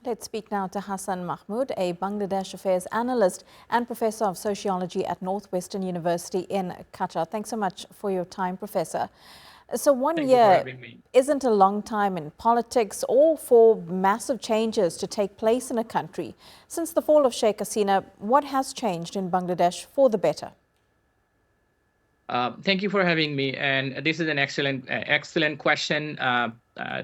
Let's speak now to Hasan Mahmud, a Bangladesh Affairs analyst and professor of sociology at Northwestern University in Qatar. Thanks so much for your time, Professor. So one Thank you for year having me. isn't a long time in politics or for massive changes to take place in a country. Since the fall of Sheikh Hasina, what has changed in Bangladesh for the better? Thank you for having me. And this is an excellent question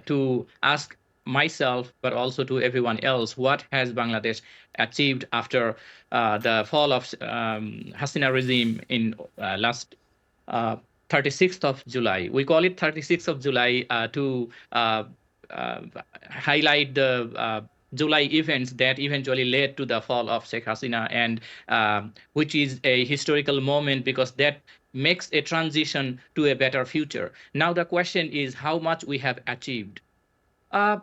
to ask myself, but also to everyone else. What has Bangladesh achieved after the fall of Hasina regime in last uh, 36th of July? We call it 36th of July to uh, highlight the July events that eventually led to the fall of Sheikh Hasina, and which is a historical moment because that makes a transition to a better future. Now the question is how much we have achieved. Uh,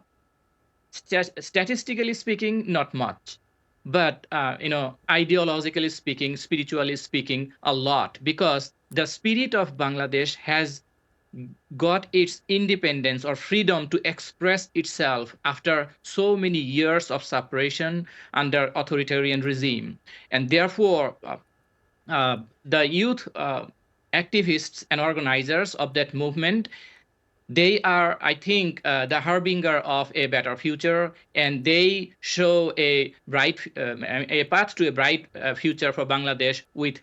Statistically speaking, not much, but ideologically speaking, spiritually speaking, a lot, because the spirit of Bangladesh has got its independence or freedom to express itself after so many years of suppression under authoritarian regime. And therefore the youth activists and organizers of that movement, they are, I think, the harbinger of a better future, and they show a path to a bright future for Bangladesh with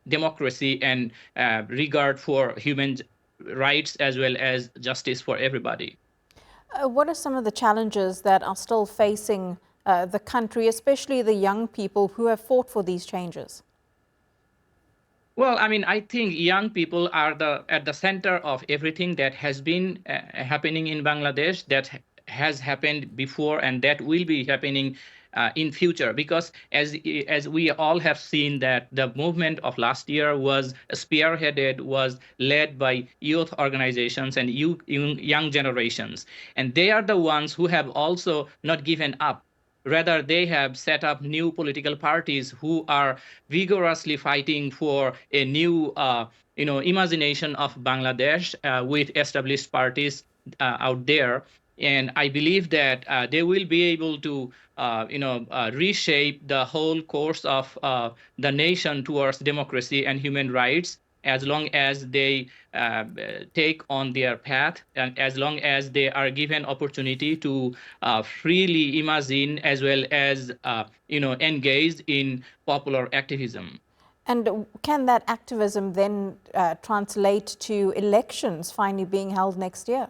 democracy and regard for human rights as well as justice for everybody. What are some of the challenges that are still facing the country, especially the young people who have fought for these changes? Well, I mean, I think young people are at the center of everything that has been happening in Bangladesh, that has happened before, and that will be happening in future. Because as we all have seen, that the movement of last year was spearheaded, was led by youth organizations and young generations, and they are the ones who have also not given up. Rather, they have set up new political parties who are vigorously fighting for a new, imagination of Bangladesh with established parties out there. And I believe that they will be able to, reshape the whole course of the nation towards democracy and human rights, as long as they take on their path, and as long as they are given opportunity to freely imagine as well as engage in popular activism. And can that activism then translate to elections finally being held next year?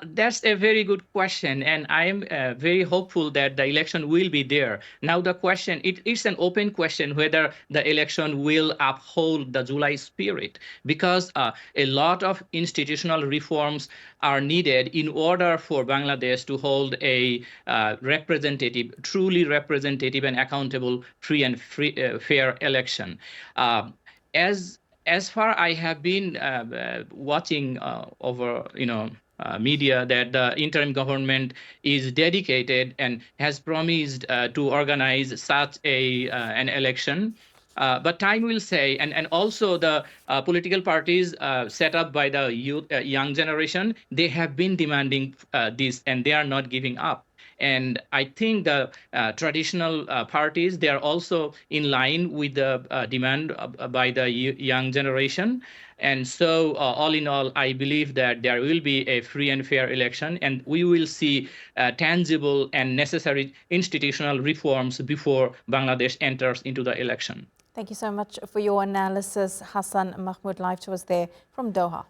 That's a very good question, and I am very hopeful that the election will be there. Now, the question, it's an open question whether the election will uphold the July spirit, because a lot of institutional reforms are needed in order for Bangladesh to hold a truly representative and accountable, free and fair election. Uh, as far I have been watching over media, that the interim government is dedicated and has promised to organize such an election. But time will say, and also the political parties set up by the young generation, they have been demanding this, and they are not giving up. And I think the traditional parties, they are also in line with the demand by the young generation. And so, all in all, I believe that there will be a free and fair election, and we will see tangible and necessary institutional reforms before Bangladesh enters into the election. Thank you so much for your analysis, Hasan Mahmud, live to us there from Doha.